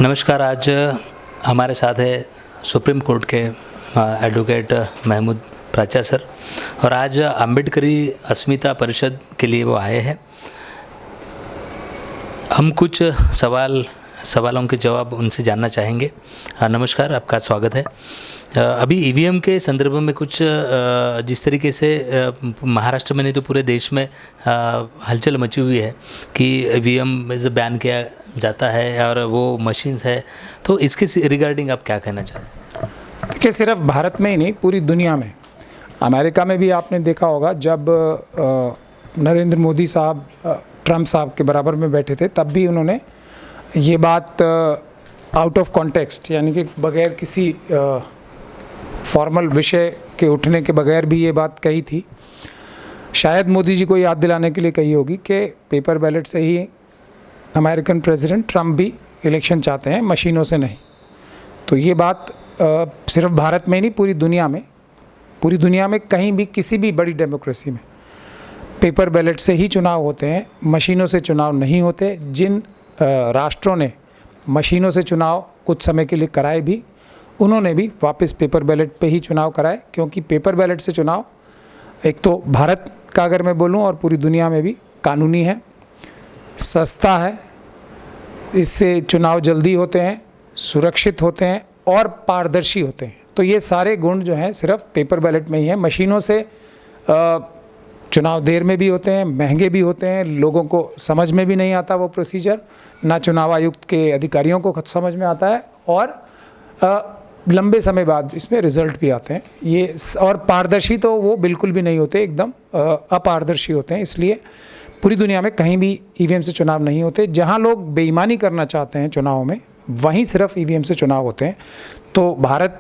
नमस्कार। आज हमारे साथ है सुप्रीम कोर्ट के एडवोकेट महमूद प्राचा सर, और आज अम्बेडकरी अस्मिता परिषद के लिए वो आए हैं। हम कुछ सवालों के जवाब उनसे जानना चाहेंगे। नमस्कार, आपका स्वागत है। अभी ईवीएम के संदर्भ में कुछ जिस तरीके से महाराष्ट्र में नहीं तो पूरे देश में हलचल मची हुई है कि ईवीएम से बैन किया जाता है और वो मशीन्स है, तो इसके रिगार्डिंग आप क्या कहना चाहते हैं? देखिए, सिर्फ भारत में ही नहीं, पूरी दुनिया में। अमेरिका में भी आपने देखा होगा, जब नरेंद्र मोदी साहब ट्रम्प साहब के बराबर में बैठे थे, तब भी उन्होंने ये बात आउट ऑफ कॉन्टेक्स्ट, यानी कि बगैर किसी फॉर्मल विषय के उठने के बगैर भी ये बात कही थी। शायद मोदी जी को याद दिलाने के लिए कही होगी कि पेपर बैलेट से ही अमेरिकन प्रेसिडेंट ट्रम्प भी इलेक्शन चाहते हैं, मशीनों से नहीं। तो ये बात सिर्फ भारत में ही नहीं, पूरी दुनिया में कहीं भी किसी भी बड़ी डेमोक्रेसी में पेपर बैलेट से ही चुनाव होते हैं, मशीनों से चुनाव नहीं होते। जिन राष्ट्रों ने मशीनों से चुनाव कुछ समय के लिए कराए भी, उन्होंने भी वापस पेपर बैलेट पे ही चुनाव कराए, क्योंकि पेपर बैलेट से चुनाव, एक तो भारत का अगर मैं बोलूं और पूरी दुनिया में भी, कानूनी है, सस्ता है, इससे चुनाव जल्दी होते हैं, सुरक्षित होते हैं और पारदर्शी होते हैं। तो ये सारे गुण जो हैं सिर्फ पेपर बैलेट में ही हैं। मशीनों से चुनाव देर में भी होते हैं, महंगे भी होते हैं, लोगों को समझ में भी नहीं आता वो प्रोसीजर, ना चुनाव आयुक्त के अधिकारियों को समझ में आता है, और लंबे समय बाद इसमें रिजल्ट भी आते हैं। ये और पारदर्शी तो वो बिल्कुल भी नहीं होते, एकदम अपारदर्शी होते हैं। इसलिए पूरी दुनिया में कहीं भी ईवीएम से चुनाव नहीं होते। जहां लोग बेईमानी करना चाहते हैं चुनाव में, वहीं सिर्फ ईवीएम से चुनाव होते हैं। तो भारत,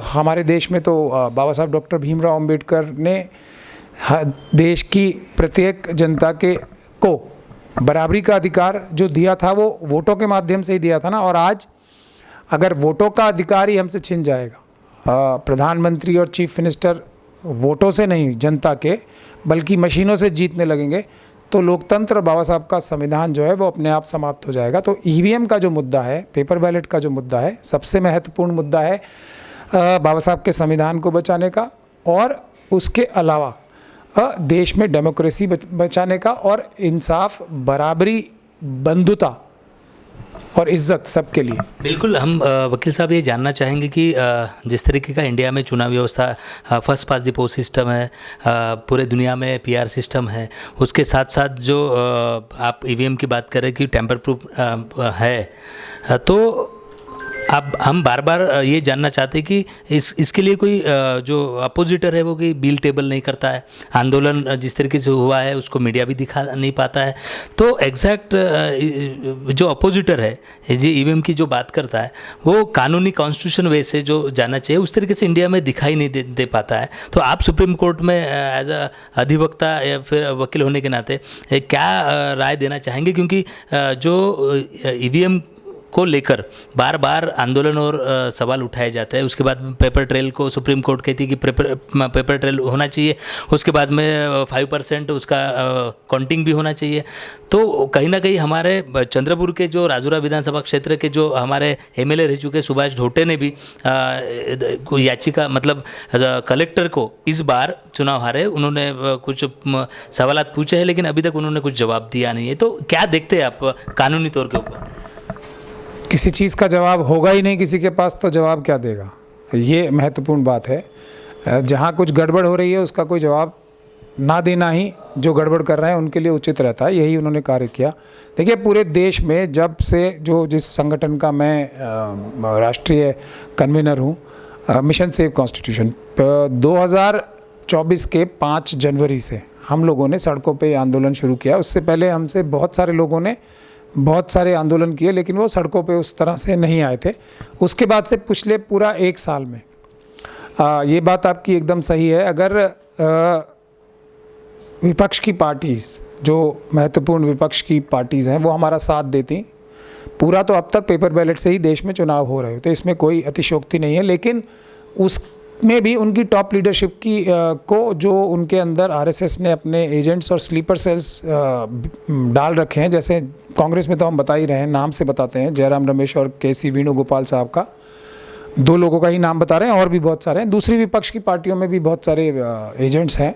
हमारे देश में तो बाबा साहब डॉक्टर भीमराव अंबेडकर ने देश की प्रत्येक जनता को बराबरी का अधिकार जो दिया था, वो वोटों के माध्यम से ही दिया था ना। और आज अगर वोटों का अधिकार ही हमसे छिन जाएगा, प्रधानमंत्री और चीफ मिनिस्टर वोटों से नहीं, जनता के, बल्कि मशीनों से जीतने लगेंगे, तो लोकतंत्र, बाबा साहब का संविधान जो है वो अपने आप समाप्त हो जाएगा। तो ईवीएम का जो मुद्दा है, पेपर बैलेट का जो मुद्दा है, सबसे महत्वपूर्ण मुद्दा है बाबा साहब के संविधान को बचाने का, और उसके अलावा देश में डेमोक्रेसी बचाने का, और इंसाफ, बराबरी, बंधुता और इज्जत सबके लिए। बिल्कुल। हम वकील साहब ये जानना चाहेंगे कि जिस तरीके का इंडिया में चुनाव व्यवस्था, first pass the post system है, पूरे दुनिया में पीआर सिस्टम है, उसके साथ साथ जो आप ईवीएम की बात करें कि टेम्पर प्रूफ है, तो अब हम बार बार ये जानना चाहते हैं कि इसके लिए कोई जो अपोजिटर है वो कोई बिल टेबल नहीं करता है। आंदोलन जिस तरीके से हुआ है उसको मीडिया भी दिखा नहीं पाता है। तो एग्जैक्ट जो अपोजिटर है, जो ईवीएम की जो बात करता है, वो कानूनी कॉन्स्टिट्यूशन वे से जो जाना चाहिए, उस तरीके से इंडिया में दिखाई नहीं दे पाता है। तो आप सुप्रीम कोर्ट में एज अ अधिवक्ता या फिर वकील होने के नाते क्या राय देना चाहेंगे? क्योंकि जो ईवीएम को लेकर बार बार आंदोलन और सवाल उठाए जाते हैं। उसके बाद पेपर ट्रेल को सुप्रीम कोर्ट कहती है कि पेपर ट्रेल होना चाहिए, उसके बाद में 5% उसका काउंटिंग भी होना चाहिए। तो कहीं ना कहीं हमारे चंद्रपुर के जो राजूरा विधानसभा क्षेत्र के जो हमारे एमएलए रह चुके सुभाष ढोटे ने भी याचिका, मतलब कलेक्टर को, इस बार चुनाव हारे, उन्होंने कुछ सवाल पूछे हैं, लेकिन अभी तक उन्होंने कुछ जवाब दिया नहीं है। तो क्या देखते हैं आप कानूनी तौर के ऊपर? किसी चीज़ का जवाब होगा ही नहीं किसी के पास, तो जवाब क्या देगा? ये महत्वपूर्ण बात है। जहाँ कुछ गड़बड़ हो रही है उसका कोई जवाब ना देना ही जो गड़बड़ कर रहे हैं उनके लिए उचित रहता है। यही उन्होंने कार्य किया। देखिए, पूरे देश में जब से जिस संगठन का मैं राष्ट्रीय कन्वीनर हूँ, मिशन सेव कॉन्स्टिट्यूशन, 2024 के 5 जनवरी से हम लोगों ने सड़कों पे आंदोलन शुरू किया। उससे पहले हमसे बहुत सारे लोगों ने बहुत सारे आंदोलन किए, लेकिन वो सड़कों पे उस तरह से नहीं आए थे। उसके बाद से पिछले पूरा 1 साल में ये बात आपकी एकदम सही है। अगर विपक्ष की पार्टीज़, जो महत्वपूर्ण विपक्ष की पार्टीज़ हैं, वो हमारा साथ देती, पूरा तो अब तक पेपर बैलेट से ही देश में चुनाव हो रहे होते, इसमें कोई अतिशयोक्ति नहीं है। लेकिन में भी उनकी टॉप लीडरशिप की को जो उनके अंदर आरएसएस ने अपने एजेंट्स और स्लीपर सेल्स डाल रखे हैं, जैसे कांग्रेस में तो हम बता ही रहे हैं, नाम से बताते हैं, जयराम रमेश और के.सी. वेणुगोपाल साहब का, 2 लोगों का ही नाम बता रहे हैं, और भी बहुत सारे हैं। दूसरी विपक्ष की पार्टियों में भी बहुत सारे एजेंट्स हैं।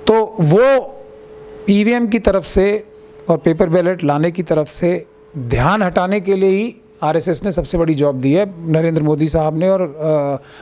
तो वो ईवीएम की तरफ से और पेपर बैलेट लाने की तरफ से ध्यान हटाने के लिए ही आरएसएस ने सबसे बड़ी जॉब दी है, नरेंद्र मोदी साहब ने और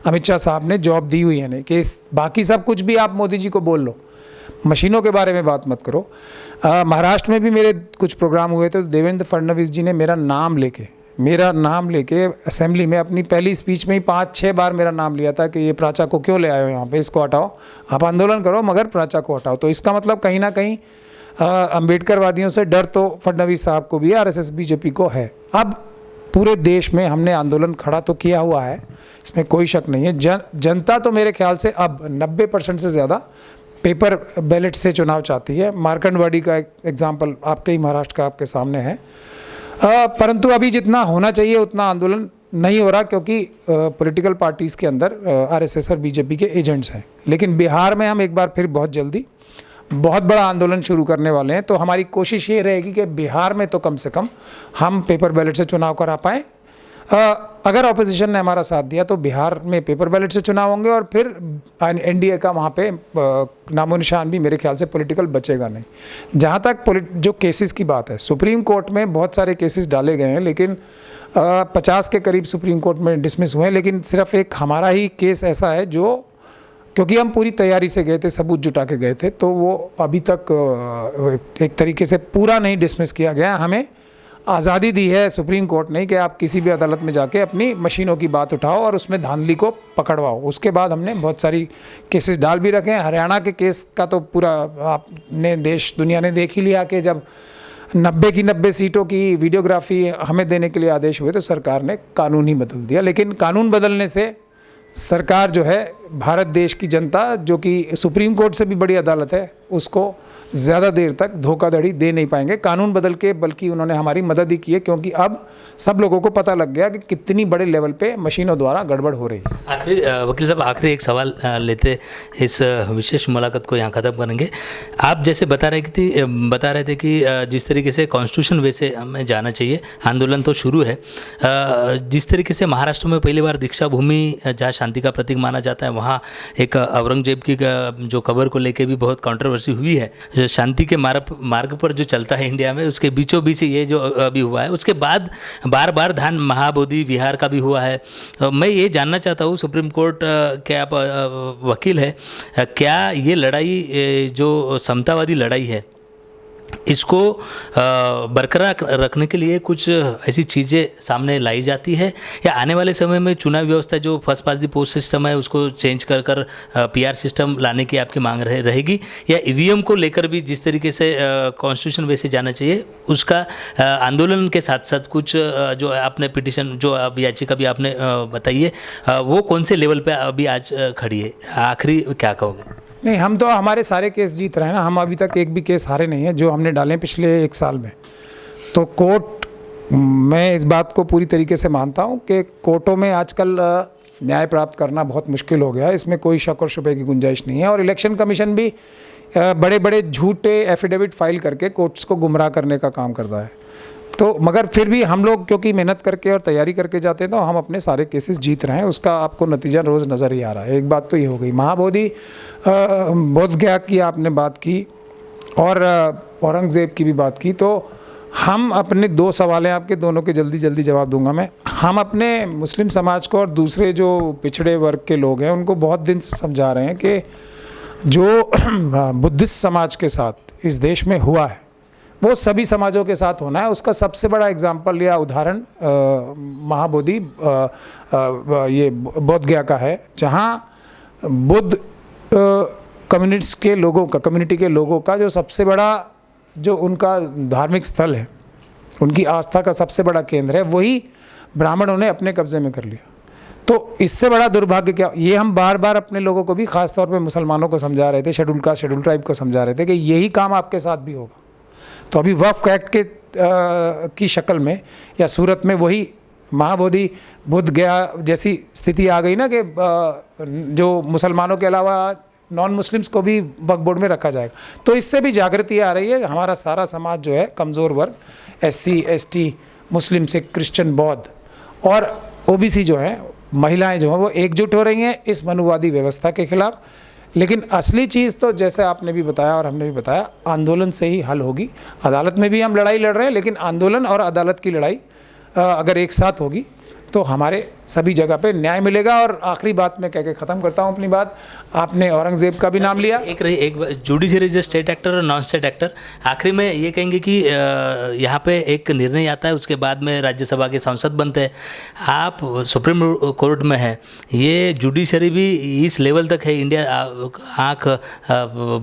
अमित शाह साहब ने जॉब दी हुई है। नहीं कि बाकी सब कुछ भी आप मोदी जी को बोल लो, मशीनों के बारे में बात मत करो। महाराष्ट्र में भी मेरे कुछ प्रोग्राम हुए थे, तो देवेंद्र फडणवीस जी ने मेरा नाम लेके असेंबली में अपनी पहली स्पीच में ही 5-6 बार मेरा नाम लिया था कि ये प्राचा को क्यों ले आए हो यहाँ पे, इसको हटाओ, आप आंदोलन करो मगर प्राचा को हटाओ। तो इसका मतलब कहीं ना कहीं अम्बेडकरवादियों से डर तो फडणवीस साहब को भी, आरएसएस बीजेपी को है। अब पूरे देश में हमने आंदोलन खड़ा तो किया हुआ है, इसमें कोई शक नहीं है। जनता तो मेरे ख्याल से अब 90% से ज़्यादा पेपर बैलेट से चुनाव चाहती है। मार्कंडवाड़ी का एग्जाम्पल आपके ही महाराष्ट्र का आपके सामने है। परंतु अभी जितना होना चाहिए उतना आंदोलन नहीं हो रहा, क्योंकि पॉलिटिकल पार्टीज़ के अंदर आरएसएस और बीजेपी के एजेंट्स हैं। लेकिन बिहार में हम एक बार फिर बहुत जल्दी बहुत बड़ा आंदोलन शुरू करने वाले हैं। तो हमारी कोशिश ये रहेगी कि बिहार में तो कम से कम हम पेपर बैलेट से चुनाव करा पाएँ। अगर ऑपोजिशन ने हमारा साथ दिया तो बिहार में पेपर बैलेट से चुनाव होंगे, और फिर एनडीए का वहाँ पे नामो निशान भी मेरे ख्याल से पॉलिटिकल बचेगा नहीं। जहाँ तक जो केसेस की बात है, सुप्रीम कोर्ट में बहुत सारे केसेस डाले गए हैं, लेकिन 50 के करीब सुप्रीम कोर्ट में डिसमिस हुए हैं। लेकिन सिर्फ एक हमारा ही केस ऐसा है जो, क्योंकि हम पूरी तैयारी से गए थे, सबूत जुटा के गए थे, तो वो अभी तक एक तरीके से पूरा नहीं डिसमिस किया गया। हमें आज़ादी दी है सुप्रीम कोर्ट ने कि आप किसी भी अदालत में जाके अपनी मशीनों की बात उठाओ और उसमें धांधली को पकड़वाओ। उसके बाद हमने बहुत सारी केसेस डाल भी रखे हैं। हरियाणा के केस का तो पूरा आपने देश दुनिया ने देख ही लिया कि जब 90 की 90 सीटों की वीडियोग्राफी हमें देने के लिए आदेश हुए तो सरकार ने कानून ही बदल दिया। लेकिन कानून बदलने से सरकार जो है, भारत देश की जनता जो कि सुप्रीम कोर्ट से भी बड़ी अदालत है, उसको ज़्यादा देर तक धोखाधड़ी दे नहीं पाएंगे कानून बदल के, बल्कि उन्होंने हमारी मदद ही की है, क्योंकि अब सब लोगों को पता लग गया कि कितनी बड़े लेवल पे मशीनों द्वारा गड़बड़ हो रही है। आखिरी वकील साहब, आखिरी एक सवाल लेते इस विशेष मुलाकात को यहाँ ख़त्म करेंगे। आप जैसे बता रहे थे कि जिस तरीके से कॉन्स्टिट्यूशन वे से हमें जाना चाहिए, आंदोलन तो शुरू है। जिस तरीके से महाराष्ट्र में पहली बार दीक्षा भूमि जहाँ शांति का प्रतीक माना जाता है, वहाँ एक औरंगजेब की जो कब्र को लेके भी बहुत कंट्रोवर्सी हुई है। शांति के मार्ग पर जो चलता है इंडिया में, उसके बीचों बीच ये जो अभी हुआ है, उसके बाद बार बार धान महाबोधि विहार का भी हुआ है। मैं ये जानना चाहता हूँ, सुप्रीम कोर्ट के आप वकील है, क्या ये लड़ाई जो समतावादी लड़ाई है, इसको बरकरार रखने के लिए कुछ ऐसी चीज़ें सामने लाई जाती है, या आने वाले समय में चुनाव व्यवस्था जो first pass the post system है उसको चेंज कर पीआर सिस्टम लाने की आपकी मांग रहेगी, या ईवीएम को लेकर भी जिस तरीके से कॉन्स्टिट्यूशन वे से जाना चाहिए उसका आंदोलन के साथ साथ कुछ जो आपने पिटिशन जो अब याचिका भी आपने बताई है, वो कौन से लेवल पे अभी आज खड़ी है? आखिरी क्या कहोगे? नहीं, हम तो हमारे सारे केस जीत रहे हैं ना। हम अभी तक एक भी केस हारे नहीं है जो हमने डाले हैं पिछले 1 साल में। तो कोर्ट, मैं इस बात को पूरी तरीके से मानता हूँ कि कोर्टों में आजकल न्याय प्राप्त करना बहुत मुश्किल हो गया है, इसमें कोई शक और शुबे की गुंजाइश नहीं है। और इलेक्शन कमीशन भी बड़े बड़े झूठे एफिडेविट फाइल करके कोर्ट्स को गुमराह करने का काम करता है। तो मगर फिर भी हम लोग क्योंकि मेहनत करके और तैयारी करके जाते हैं, तो हम अपने सारे केसेस जीत रहे हैं। उसका आपको नतीजा रोज़ नज़र ही आ रहा है। एक बात तो ये हो गई, महाबोधि बोधगया की आपने बात की और औरंगज़ेब की भी बात की। तो हम अपने 2 सवाल हैं आपके, दोनों के जल्दी जल्दी जवाब दूंगा मैं। हम अपने मुस्लिम समाज को और दूसरे जो पिछड़े वर्ग के लोग हैं उनको बहुत दिन से समझा रहे हैं कि जो बुद्धिस्ट समाज के साथ इस देश में हुआ है वो सभी समाजों के साथ होना है। उसका सबसे बड़ा एग्जाम्पल या उदाहरण महाबोधि ये बोधगया का है, जहाँ बुद्ध कम्युनिटी के लोगों का जो सबसे बड़ा जो उनका धार्मिक स्थल है, उनकी आस्था का सबसे बड़ा केंद्र है, वही ब्राह्मणों ने अपने कब्जे में कर लिया। तो इससे बड़ा दुर्भाग्य क्या? ये हम बार बार अपने लोगों को भी, खास तौर पे मुसलमानों को समझा रहे थे, शेड्यूल कास्ट शेड्यूल ट्राइब को समझा रहे थे कि यही काम आपके साथ भी होगा। तो अभी वक्फ एक्ट की शक्ल में या सूरत में वही महाबोधि बुद्ध गया जैसी स्थिति आ गई ना कि जो मुसलमानों के अलावा नॉन मुस्लिम्स को भी वक्फ बोर्ड में रखा जाएगा। तो इससे भी जागृति आ रही है। हमारा सारा समाज जो है कमज़ोर वर्ग, SC ST, मुस्लिम, सिख, क्रिश्चियन, बौद्ध और OBC जो है, महिलाएं जो हैं, वो एकजुट हो रही हैं इस मनुवादी व्यवस्था के खिलाफ। लेकिन असली चीज़ तो जैसे आपने भी बताया और हमने भी बताया, आंदोलन से ही हल होगी। अदालत में भी हम लड़ाई लड़ रहे हैं, लेकिन आंदोलन और अदालत की लड़ाई अगर एक साथ होगी तो हमारे सभी जगह पे न्याय मिलेगा। और आखिरी बात मैं कह के ख़त्म करता हूँ अपनी बात। आपने औरंगज़ेब का भी नाम लिया। एक जुडिशरी इज स्टेट एक्टर और नॉन स्टेट एक्टर। आखिरी में ये कहेंगे कि यहाँ पे एक निर्णय आता है, उसके बाद में राज्यसभा के सांसद बनते हैं। आप सुप्रीम कोर्ट में हैं, ये जुडिशरी भी इस लेवल तक है, इंडिया आँख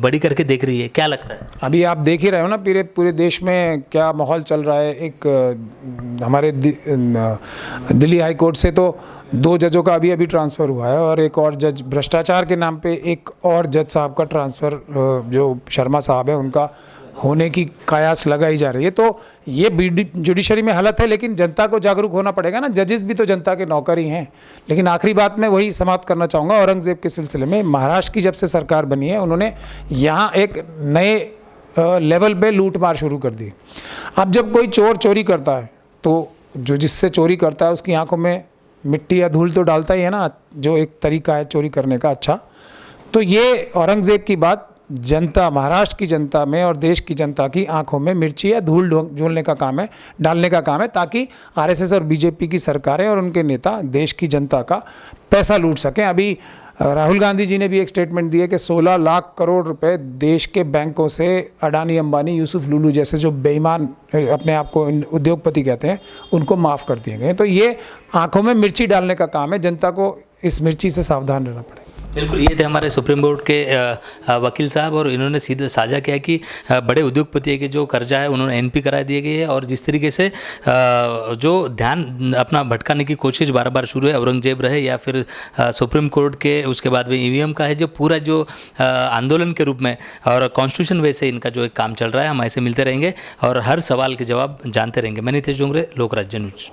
बड़ी करके देख रही है, क्या लगता है? अभी आप देख ही रहे हो ना पूरे देश में क्या माहौल चल रहा है। एक हमारे दिल्ली हाई कोर्ट से तो 2 जजों का अभी ट्रांसफ़र हुआ है और एक और जज भ्रष्टाचार के नाम पे एक और जज साहब का ट्रांसफ़र, जो शर्मा साहब है, उनका होने की कयास लगाई जा रही है। तो ये जुडिशरी में हालत है, लेकिन जनता को जागरूक होना पड़ेगा ना। जजेस भी तो जनता के नौकर ही हैं। लेकिन आखिरी बात मैं वही समाप्त करना चाहूँगा औरंगज़ेब के सिलसिले में। महाराष्ट्र की जब से सरकार बनी है, उन्होंने यहाँ एक नए लेवल पे लूट मार शुरू कर दी। अब जब कोई चोर चोरी करता है तो जो जिससे चोरी करता है उसकी आंखों में मिट्टी या धूल तो डालता ही है ना, जो एक तरीका है चोरी करने का। अच्छा, तो ये औरंगज़ेब की बात जनता, महाराष्ट्र की जनता में और देश की जनता की आंखों में मिर्ची या धूल डालने का काम है, ताकि RSS और BJP की सरकारें और उनके नेता देश की जनता का पैसा लूट सकें। अभी राहुल गांधी जी ने भी एक स्टेटमेंट दी है कि 16 लाख करोड़ रुपए देश के बैंकों से अडानी, अंबानी, यूसुफ लुलू जैसे जो बेईमान अपने आप को उद्योगपति कहते हैं, उनको माफ़ कर दिए गए। तो ये आंखों में मिर्ची डालने का काम है। जनता को इस मिर्ची से सावधान रहना पड़ेगा। बिल्कुल, ये थे हमारे सुप्रीम कोर्ट के वकील साहब, और इन्होंने सीधे साझा किया कि बड़े उद्योगपति के जो कर्जा है उन्होंने NP करा दिए गए है। और जिस तरीके से जो ध्यान अपना भटकाने की कोशिश बार बार शुरू है, औरंगजेब रहे या फिर सुप्रीम कोर्ट के, उसके बाद में EVM का है, जो पूरा जो आंदोलन के रूप में और कॉन्स्टिट्यूशन वे से इनका जो एक काम चल रहा है, हम ऐसे मिलते रहेंगे और हर सवाल के जवाब जानते रहेंगे। मैं नितेश डोंगरे, लोक राज्य न्यूज।